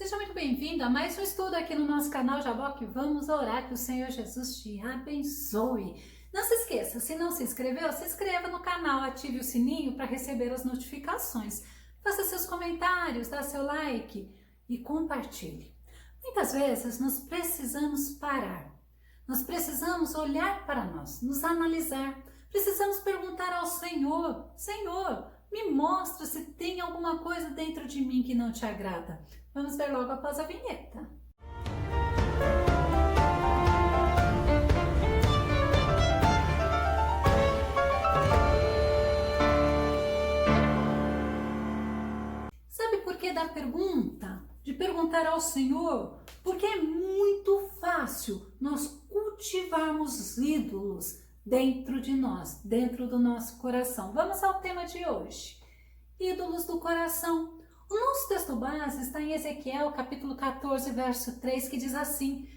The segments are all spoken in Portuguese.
Seja muito bem-vindo a mais um estudo aqui no nosso canal Jaboque. Vamos orar que o Senhor Jesus te abençoe. Não se esqueça, se não se inscreveu, se inscreva no canal, ative o sininho para receber as notificações. Faça seus comentários, dá seu like e compartilhe. Muitas vezes nós precisamos parar, nós precisamos olhar para nós, nos analisar, precisamos perguntar ao Senhor: Senhor, me mostra se tem alguma coisa dentro de mim que não te agrada. Vamos ver logo após a vinheta. Sabe por que da pergunta? De perguntar ao Senhor? Porque é muito fácil nós cultivarmos ídolos dentro de nós, dentro do nosso coração. Vamos ao tema de hoje: ídolos do coração. O nosso texto base está em Ezequiel, capítulo 14, verso 3, que diz assim: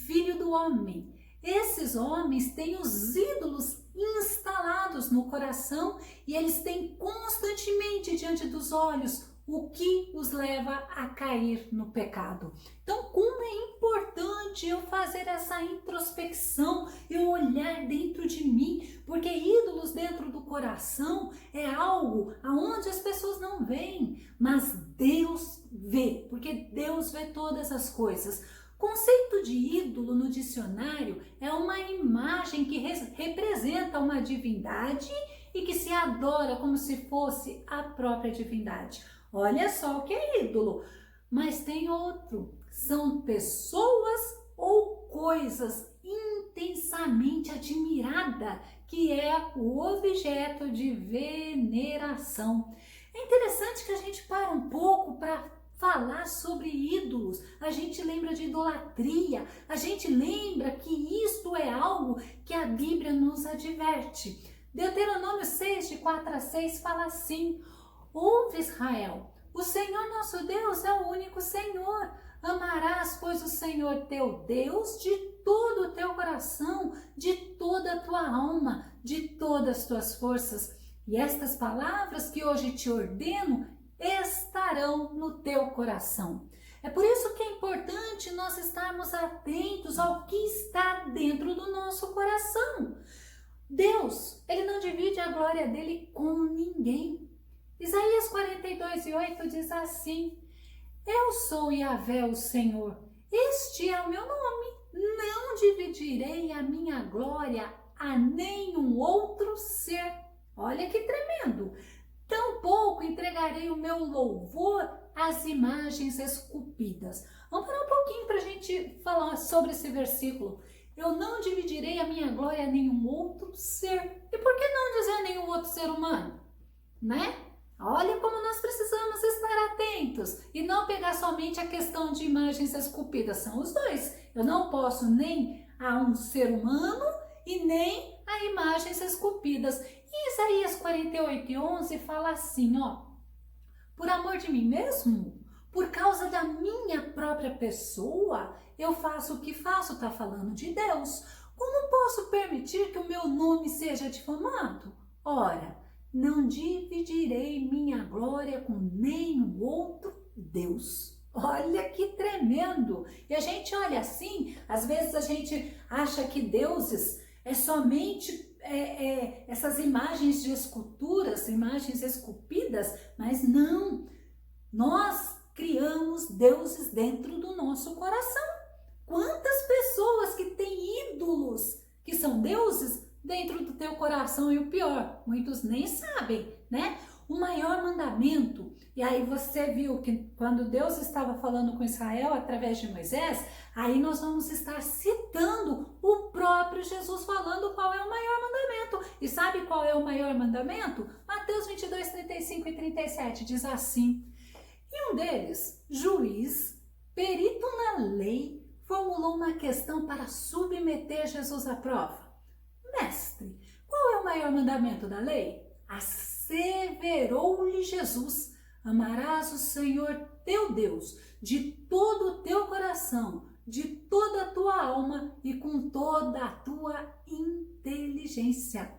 Filho do homem, esses homens têm os ídolos instalados no coração e eles têm constantemente diante dos olhos o que os leva a cair no pecado. Então, como é importante eu fazer essa introspecção, eu olhar dentro de mim, porque ídolos dentro do coração é algo aonde as pessoas não veem, mas Deus vê, porque Deus vê todas as coisas. Conceito de ídolo no dicionário é uma imagem que representa uma divindade e que se adora como se fosse a própria divindade. Olha só o que é ídolo, mas tem outro, são pessoas ou coisas intensamente admiradas, que é o objeto de veneração. É interessante que a gente para um pouco para falar sobre ídolos, a gente lembra de idolatria, a gente lembra que isto é algo que a Bíblia nos adverte. Deuteronômio 6, de 4 a 6 fala assim: Ouve, Israel, o Senhor nosso Deus é o único Senhor. Amarás, pois, o Senhor teu Deus de todo o teu coração, de toda a tua alma, de todas as tuas forças. E estas palavras que hoje te ordeno estarão no teu coração. É por isso que é importante nós estarmos atentos ao que está dentro do nosso coração. Deus, ele não divide a glória dele com ninguém. Isaías 42:8 diz assim: Eu sou Yahvé, o Senhor, este é o meu nome, não dividirei a minha glória a nenhum outro ser. Olha que tremendo! Tampouco entregarei o meu louvor às imagens esculpidas. Vamos parar um pouquinho para a gente falar sobre esse versículo. Eu não dividirei a minha glória a nenhum outro ser. E por que não dizer nenhum outro ser humano? Né? Olha como nós precisamos estar atentos e não pegar somente a questão de imagens esculpidas. São os dois. Eu não posso nem a um ser humano e nem a imagens esculpidas. E Isaías 48:11 fala assim, ó: Por amor de mim mesmo, por causa da minha própria pessoa, eu faço o que faço. Está falando de Deus. Como posso permitir que o meu nome seja difamado? Ora, não dividirei minha glória com nenhum outro Deus. Olha que tremendo! E a gente olha assim, às vezes a gente acha que deuses é somente essas imagens de esculturas, imagens esculpidas, mas não. Nós criamos deuses dentro do nosso coração. Quantas pessoas que têm ídolos, que são deuses, dentro do teu coração, e o pior, muitos nem sabem, né? O maior mandamento, e aí você viu que quando Deus estava falando com Israel através de Moisés, aí nós vamos estar citando o próprio Jesus falando qual é o maior mandamento. E sabe qual é o maior mandamento? Mateus 22, 35 e 37 diz assim: E um deles, juiz, perito na lei, formulou uma questão para submeter Jesus à prova. Mestre, qual é o maior mandamento da lei? Asseverou-lhe Jesus: Amarás o Senhor teu Deus de todo o teu coração, de toda a tua alma e com toda a tua inteligência.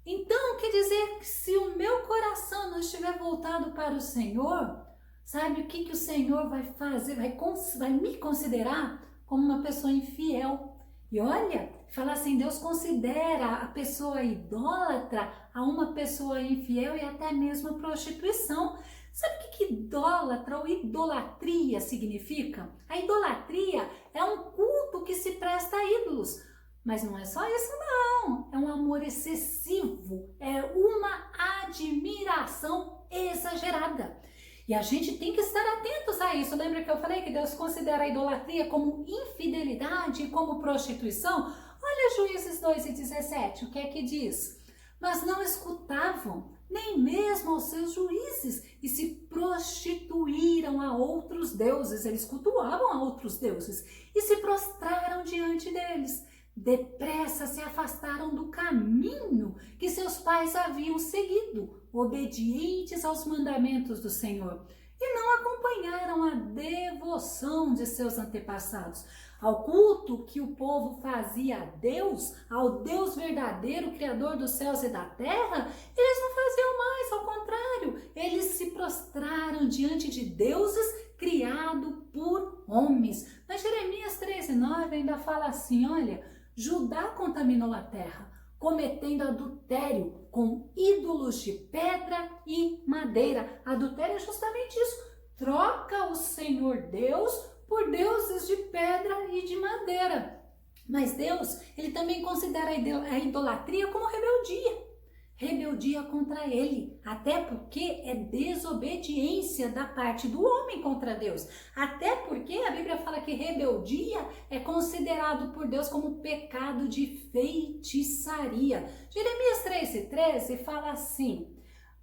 Então, quer dizer que se o meu coração não estiver voltado para o Senhor, Sabe o que o Senhor vai fazer? Vai me considerar como uma pessoa infiel. E olha, falar assim, Deus considera a pessoa idólatra a uma pessoa infiel e até mesmo a prostituição. Sabe o que idólatra ou idolatria significa? A idolatria é um culto que se presta a ídolos. Mas não é só isso não, é um amor excessivo, é uma admiração exagerada. E a gente tem que estar atentos a isso. Lembra que eu falei que Deus considera a idolatria como infidelidade e como prostituição? Olha Juízes 2:17, o que é que diz? Mas não escutavam, nem mesmo aos seus juízes, e se prostituíram a outros deuses. Eles cultuavam a outros deuses e se prostraram diante deles. Depressa se afastaram do caminho que seus pais haviam seguido, obedientes aos mandamentos do Senhor, e não acompanharam a devoção de seus antepassados. Ao culto que o povo fazia a Deus, ao Deus verdadeiro, Criador dos céus e da terra, eles não faziam mais, ao contrário, eles se prostraram diante de deuses criados por homens. Mas Jeremias 13:9 ainda fala assim, olha, Judá contaminou a terra, cometendo adultério com ídolos de pedra e madeira. Adultério é justamente isso. Troca o Senhor Deus por deuses de pedra e de madeira. Mas Deus, ele também considera a idolatria como rebeldia. Rebeldia contra ele, até porque é desobediência da parte do homem contra Deus. Até porque a Bíblia fala que rebeldia é considerado por Deus como pecado de feitiçaria. Jeremias 13:13 fala assim,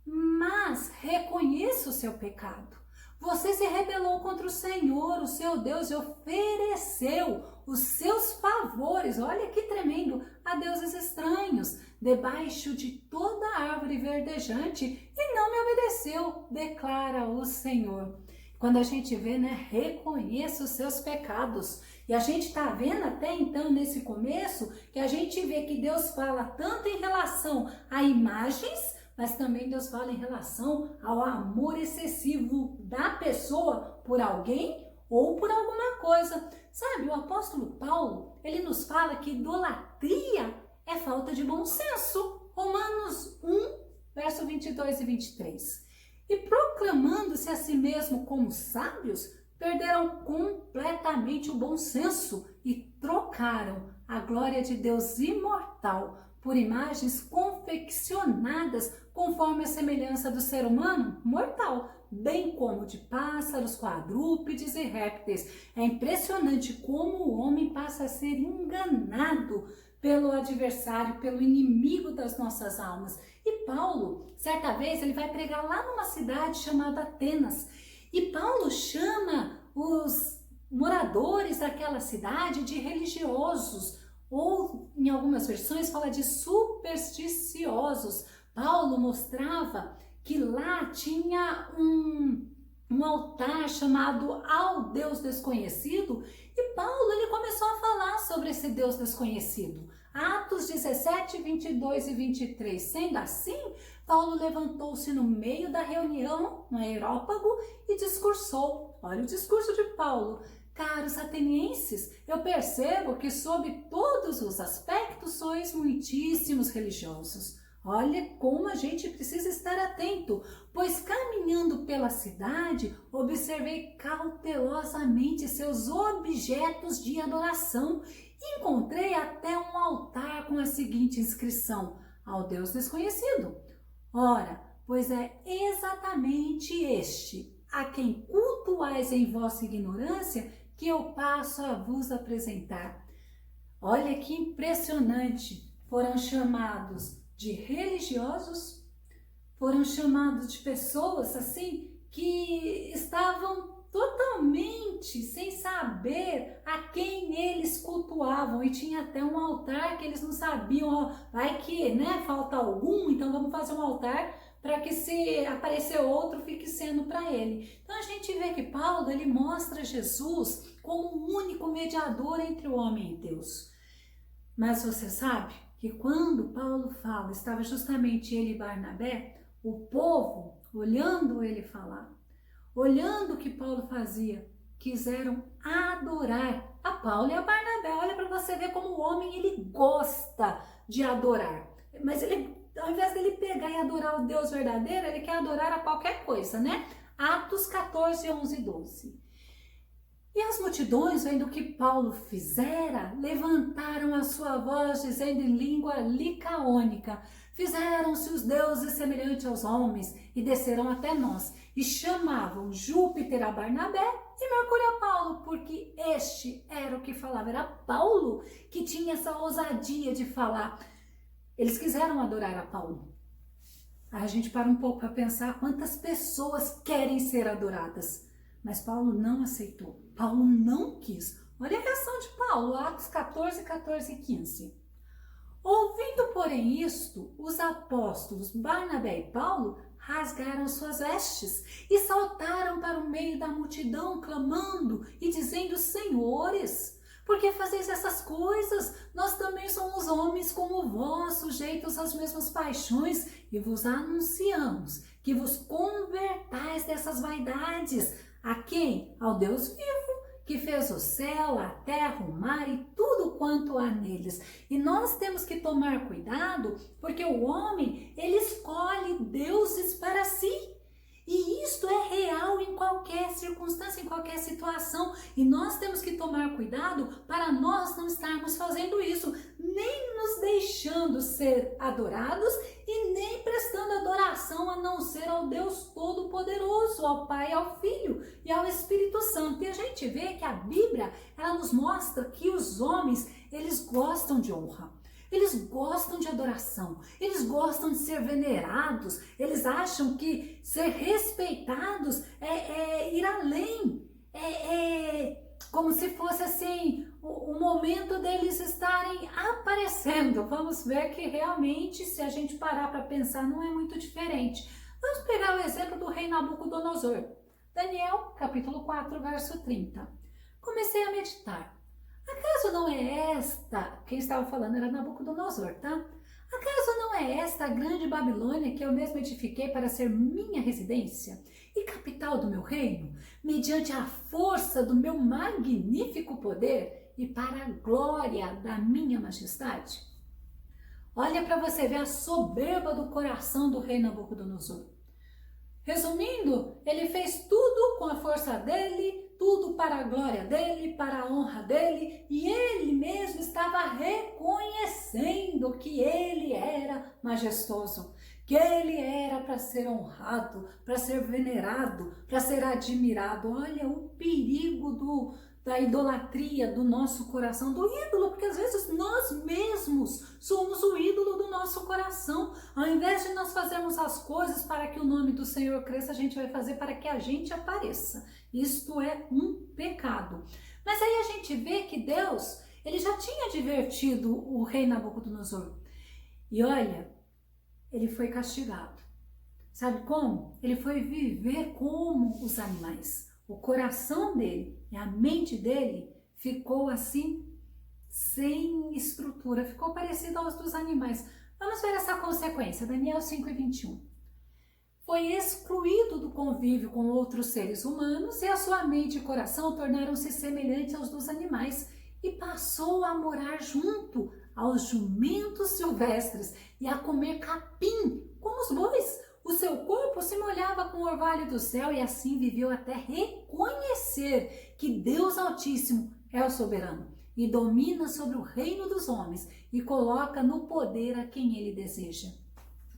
mas reconheça o seu pecado. Você se rebelou contra o Senhor, o seu Deus, e ofereceu os seus favores, olha que tremendo, a deuses estranhos, debaixo de toda árvore verdejante, e não me obedeceu, declara o Senhor. Quando a gente vê, né, reconheça os seus pecados. E a gente está vendo até então, nesse começo, que a gente vê que Deus fala tanto em relação a imagens, mas também Deus fala em relação ao amor excessivo da pessoa por alguém ou por alguma coisa. Sabe, o apóstolo Paulo, ele nos fala que idolatria é falta de bom senso. Romanos 1, verso 22 e 23. E proclamando-se a si mesmo como sábios, perderam completamente o bom senso e trocaram a glória de Deus imortal por imagens confeccionadas conforme a semelhança do ser humano mortal, bem como de pássaros, quadrúpedes e répteis. É impressionante como o homem passa a ser enganado pelo adversário, pelo inimigo das nossas almas. E Paulo, certa vez, ele vai pregar lá numa cidade chamada Atenas. E Paulo chama os moradores daquela cidade de religiosos, ou em algumas versões fala de supersticiosos. Paulo mostrava que lá tinha um altar chamado ao Deus desconhecido, e Paulo ele começou a falar sobre esse Deus desconhecido. Atos 17, 22 e 23. Sendo assim, Paulo levantou-se no meio da reunião, no aerópago, e discursou. Olha o discurso de Paulo. Caros atenienses, eu percebo que sob todos os aspectos sois muitíssimos religiosos. Olha como a gente precisa estar atento, pois caminhando pela cidade, observei cautelosamente seus objetos de adoração. Encontrei até um altar com a seguinte inscrição: ao Deus desconhecido. Ora, pois é exatamente este, a quem cultuais em vossa ignorância, que eu passo a vos apresentar. Olha que impressionante, foram chamados de religiosos, foram chamados de pessoas assim que estavam totalmente sem saber a quem eles cultuavam, e tinha até um altar que eles não sabiam, ó, vai que, né, falta algum, então vamos fazer um altar para que se aparecer outro fique sendo para ele. Então a gente vê que Paulo ele mostra Jesus como o único mediador entre o homem e Deus. Mas você sabe que quando Paulo fala, estava justamente ele e Barnabé, o povo olhando ele falar, olhando o que Paulo fazia, quiseram adorar a Paulo e a Barnabé. Olha para você ver como o homem, ele gosta de adorar. Mas ele, ao invés dele pegar e adorar o Deus verdadeiro, ele quer adorar a qualquer coisa, né? Atos 14, 11 e 12. E as multidões, vendo o que Paulo fizera, levantaram a sua voz, dizendo em língua licaônica: fizeram-se os deuses semelhantes aos homens e desceram até nós. E chamavam Júpiter a Barnabé e Mercúrio a Paulo, porque este era o que falava. Era Paulo que tinha essa ousadia de falar. Eles quiseram adorar a Paulo. Aí a gente para um pouco para pensar quantas pessoas querem ser adoradas. Mas Paulo não aceitou. Paulo não quis. Olha a reação de Paulo, Atos 14, 14 e 15. Ouvindo, porém, isto, os apóstolos Barnabé e Paulo rasgaram suas vestes e saltaram para o meio da multidão, clamando e dizendo: Senhores, por que fazeis essas coisas? Nós também somos homens como vós, sujeitos às mesmas paixões, e vos anunciamos que vos convertais dessas vaidades. A quem? Ao Deus vivo, que fez o céu, a terra, o mar e tudo quanto há neles. E nós temos que tomar cuidado, porque o homem, ele escolhe deuses para si. E isto é real em qualquer circunstância, em qualquer situação. E nós temos que tomar cuidado para nós não estarmos fazendo isso, nem nos deixando ser adorados e nem prestando adoração a não ser ao Deus Todo-Poderoso, ao Pai, ao Filho e ao Espírito Santo. E a gente vê que a Bíblia, ela nos mostra que os homens, eles gostam de honra. Eles gostam de adoração, eles gostam de ser venerados, eles acham que ser respeitados é ir além, como se fosse assim o momento deles estarem aparecendo. Vamos ver que realmente, se a gente parar para pensar, não é muito diferente. Vamos pegar o exemplo do rei Nabucodonosor. Daniel, capítulo 4, verso 30. Comecei a meditar. Acaso não é esta, quem estava falando era Nabucodonosor, tá? Acaso não é esta a grande Babilônia que eu mesmo edifiquei para ser minha residência e capital do meu reino, mediante a força do meu magnífico poder e para a glória da minha majestade? Olha para você ver a soberba do coração do rei Nabucodonosor. Resumindo, ele fez tudo com a força dele, tudo para a glória dele, para a honra dele, e ele mesmo estava reconhecendo que ele era majestoso, que ele era para ser honrado, para ser venerado, para ser admirado. Olha o perigo da idolatria do nosso coração, do ídolo, porque às vezes nós mesmos somos o ídolo do nosso coração. Ao invés de nós fazermos as coisas para que o nome do Senhor cresça, a gente vai fazer para que a gente apareça. Isto é um pecado. Mas aí a gente vê que Deus, ele já tinha advertido o rei Nabucodonosor. E olha, ele foi castigado. Sabe como? Ele foi viver como os animais. O coração dele e a mente dele ficou assim, sem estrutura, ficou parecido aos dos animais. Vamos ver essa consequência, Daniel 5 e 21. Foi excluído do convívio com outros seres humanos e a sua mente e coração tornaram-se semelhantes aos dos animais e passou a morar junto aos jumentos silvestres e a comer capim como os bois. O seu corpo se molhava com o orvalho do céu e assim viveu até reconhecer que Deus Altíssimo é o soberano e domina sobre o reino dos homens e coloca no poder a quem ele deseja.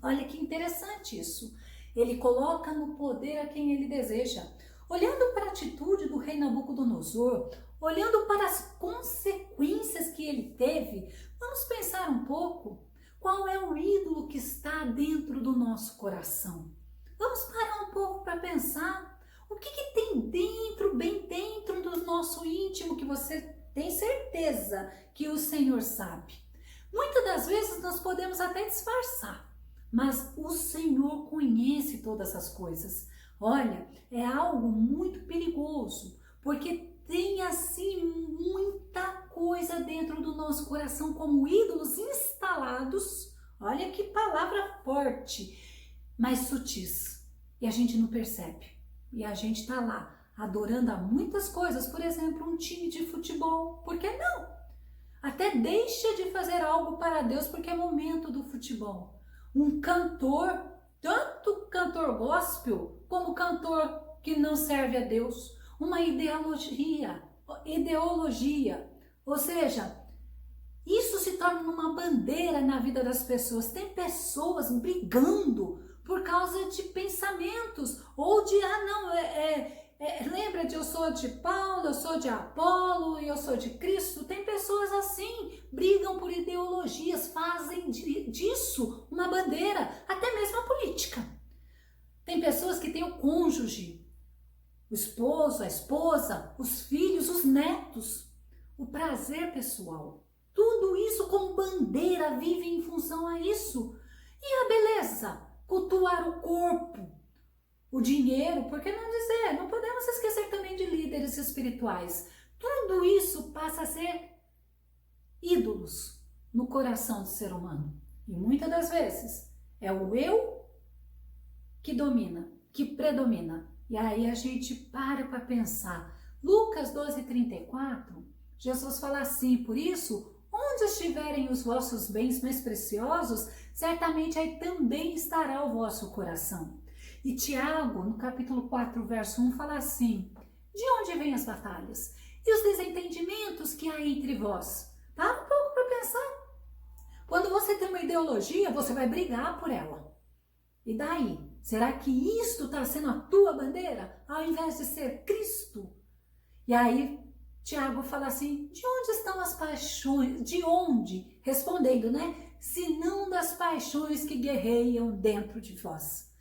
Olha que interessante isso. Ele coloca no poder a quem ele deseja. Olhando para a atitude do rei Nabucodonosor, olhando para as consequências que ele teve, vamos pensar um pouco. Qual é o ídolo que está dentro do nosso coração? Vamos parar um pouco para pensar. O que tem dentro, bem dentro do nosso íntimo, que você tem certeza que o Senhor sabe? Muitas das vezes nós podemos até disfarçar, mas o Senhor conhece todas as coisas. Olha, é algo muito perigoso, porque tem assim muita coisa dentro do nosso coração como ídolos instalados. Olha que palavra forte, mas sutis, e a gente não percebe. e a gente está lá adorando a muitas coisas, por exemplo, um time de futebol, por que não? Até deixa de fazer algo para Deus porque é momento do futebol. Um cantor, tanto cantor gospel como cantor que não serve a Deus, uma ideologia, ou seja, isso se torna uma bandeira na vida das pessoas. Tem pessoas brigando por causa de pensamentos ou de, lembra de eu sou de Paulo, eu sou de Apolo e eu sou de Cristo. Tem pessoas assim, brigam por ideologias, fazem disso uma bandeira, até mesmo a política. Tem pessoas que têm o cônjuge, o esposo, a esposa, os filhos, os netos, o prazer pessoal. Tudo isso como bandeira vive em função a isso. E a beleza? Cultuar o corpo, o dinheiro, por que não dizer? Não podemos esquecer também de líderes espirituais. Tudo isso passa a ser ídolos no coração do ser humano. E muitas das vezes é o eu que domina, que predomina. E aí a gente para pensar. Lucas 12:34, Jesus fala assim, por isso, onde estiverem os vossos bens mais preciosos, certamente aí também estará o vosso coração. E Tiago, no capítulo 4, verso 1, fala assim, de onde vêm as batalhas e os desentendimentos que há entre vós? Para um pouco para pensar. Quando você tem uma ideologia, você vai brigar por ela. E daí? Será que isto está sendo a tua bandeira, ao invés de ser Cristo? E aí, Tiago fala assim, de onde estão as paixões? De onde? Respondendo, se não das paixões que guerreiam dentro de vós.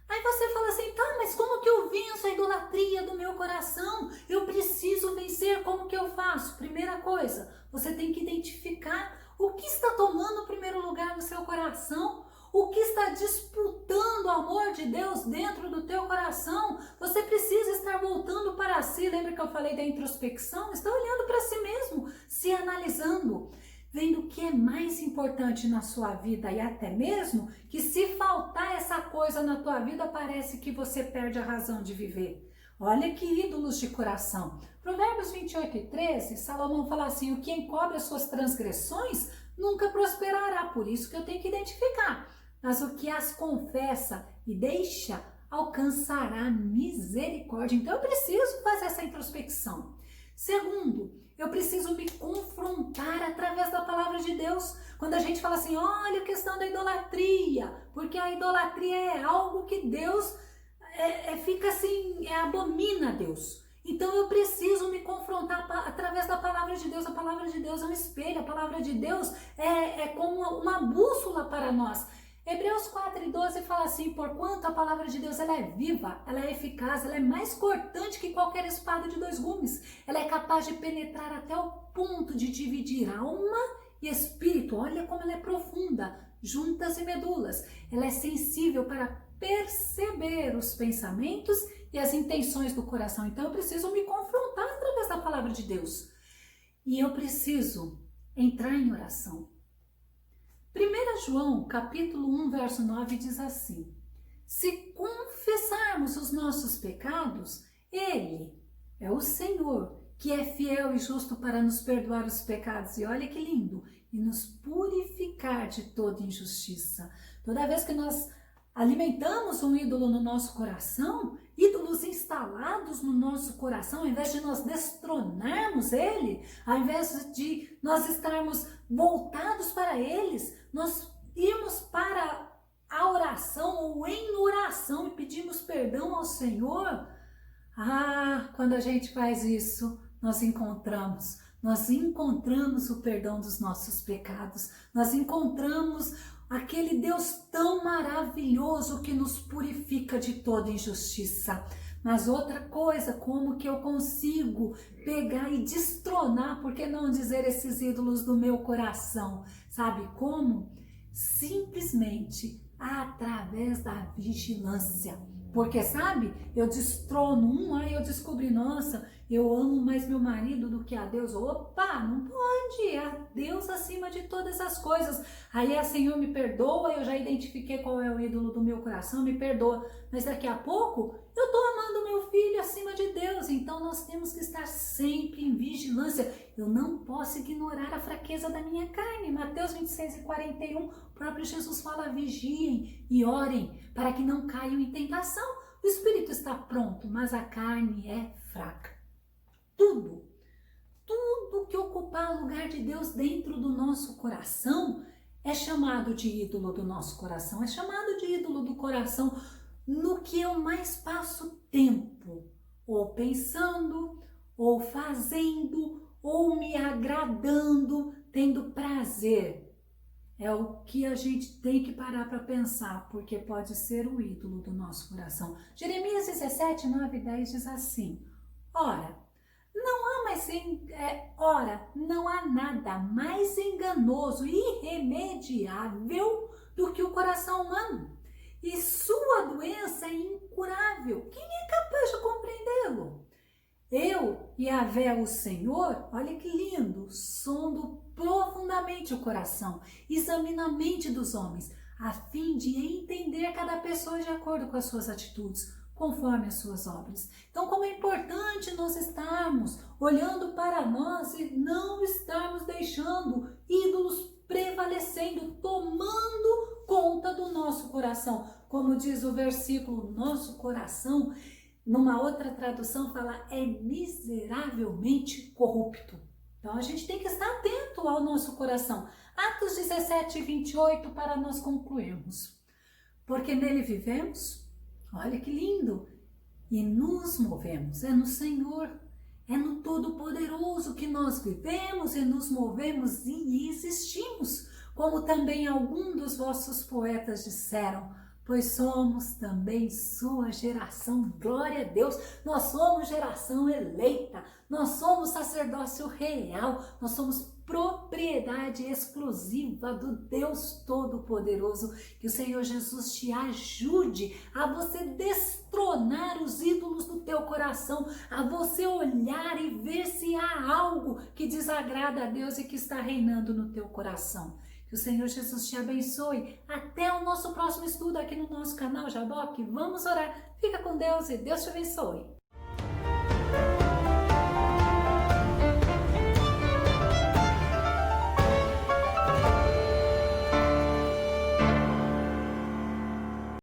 Aí você fala assim, tá, mas como que eu venço a idolatria do meu coração? Eu preciso vencer, como que eu faço? Primeira coisa, você tem que identificar o que está tomando o primeiro lugar no seu coração, o que está disputando o amor de Deus dentro do teu coração. Você precisa estar voltando para si. Lembra que eu falei da introspecção? Está olhando para si mesmo, se analisando, vendo o que é mais importante na sua vida e até mesmo que se faltar essa coisa na tua vida, parece que você perde a razão de viver. Olha que ídolos de coração. Provérbios 28:13, Salomão fala assim, o que encobre as suas transgressões nunca prosperará, por isso que eu tenho que identificar. Mas o que as confessa e deixa alcançará misericórdia. Então eu preciso fazer essa introspecção. Segundo, eu preciso me confrontar através da palavra de Deus. Quando a gente fala assim, olha a questão da idolatria, porque a idolatria é algo que Deus fica assim, abomina a Deus. Então eu preciso me confrontar através da palavra de Deus. A palavra de Deus é um espelho, a palavra de Deus é como uma bússola para nós. Hebreus 4:12 fala assim, porquanto a palavra de Deus ela é viva, ela é eficaz, ela é mais cortante que qualquer espada de 2 gumes. Ela é capaz de penetrar até o ponto de dividir alma e espírito. Olha como ela é profunda, juntas e medulas. Ela é sensível para perceber os pensamentos e as intenções do coração. Então eu preciso me confrontar através da palavra de Deus. E eu preciso entrar em oração. 1 João, capítulo 1, verso 9, diz assim, se confessarmos os nossos pecados, Ele é o Senhor, que é fiel e justo para nos perdoar os pecados, e olha que lindo, e nos purificar de toda injustiça. Toda vez que nós alimentamos um ídolo no nosso coração, ídolos instalados no nosso coração, ao invés de nós destronarmos ele, ao invés de nós estarmos voltados para eles, nós irmos para a oração ou em oração e pedimos perdão ao Senhor. Quando a gente faz isso, nós encontramos o perdão dos nossos pecados, nós encontramos aquele Deus tão maravilhoso que nos purifica de toda injustiça. Mas outra coisa, como que eu consigo pegar e destronar, por que não dizer esses ídolos do meu coração? Sabe como? Simplesmente através da vigilância. Porque, sabe, eu destrono aí eu descobri, nossa, eu amo mais meu marido do que a Deus. Opa, não pode, é a Deus acima de todas as coisas. Aí Senhor, me perdoa, eu já identifiquei qual é o ídolo do meu coração, me perdoa. Mas daqui a pouco, eu tô amando meu filho acima de Deus, então nós temos que estar sempre em vigilância. Eu não posso ignorar a fraqueza da minha carne. Mateus 26:41, o próprio Jesus fala: vigiem e orem para que não caiam em tentação. O espírito está pronto, mas a carne é fraca. Tudo que ocupar lugar de Deus dentro do nosso coração é chamado de ídolo do nosso coração, é chamado de ídolo do coração no que eu mais passo tempo, ou pensando, ou fazendo, ou me agradando, tendo prazer. É o que a gente tem que parar para pensar, porque pode ser o ídolo do nosso coração. Jeremias 17:9-10 diz assim: Ora, não há nada mais enganoso e irremediável do que o coração humano, e sua doença é incurável. Quem é capaz de compreendê-lo? Eu, Yahvé, o Senhor, olha que lindo, sondo profundamente o coração, examino a mente dos homens, a fim de entender cada pessoa de acordo com as suas atitudes, conforme as suas obras. Então, como é importante nós estarmos olhando para nós e não estarmos deixando ídolos prevalecendo, tomando conta do nosso coração. Como diz o versículo, nosso coração, numa outra tradução, fala, é miseravelmente corrupto. Então, a gente tem que estar atento ao nosso coração. Atos 17:28, para nós concluirmos. Porque nele vivemos, olha que lindo, e nos movemos. É no Senhor, é no Todo-Poderoso que nós vivemos e nos movemos e existimos. Como também alguns dos vossos poetas disseram, pois somos também sua geração. Glória a Deus, nós somos geração eleita, nós somos sacerdócio real, nós somos propriedade exclusiva do Deus Todo-Poderoso. Que o Senhor Jesus te ajude a você destronar os ídolos do teu coração, a você olhar e ver se há algo que desagrada a Deus e que está reinando no teu coração. Que o Senhor Jesus te abençoe. Até o nosso próximo estudo aqui no nosso canal Jaboque. Vamos orar. Fica com Deus e Deus te abençoe.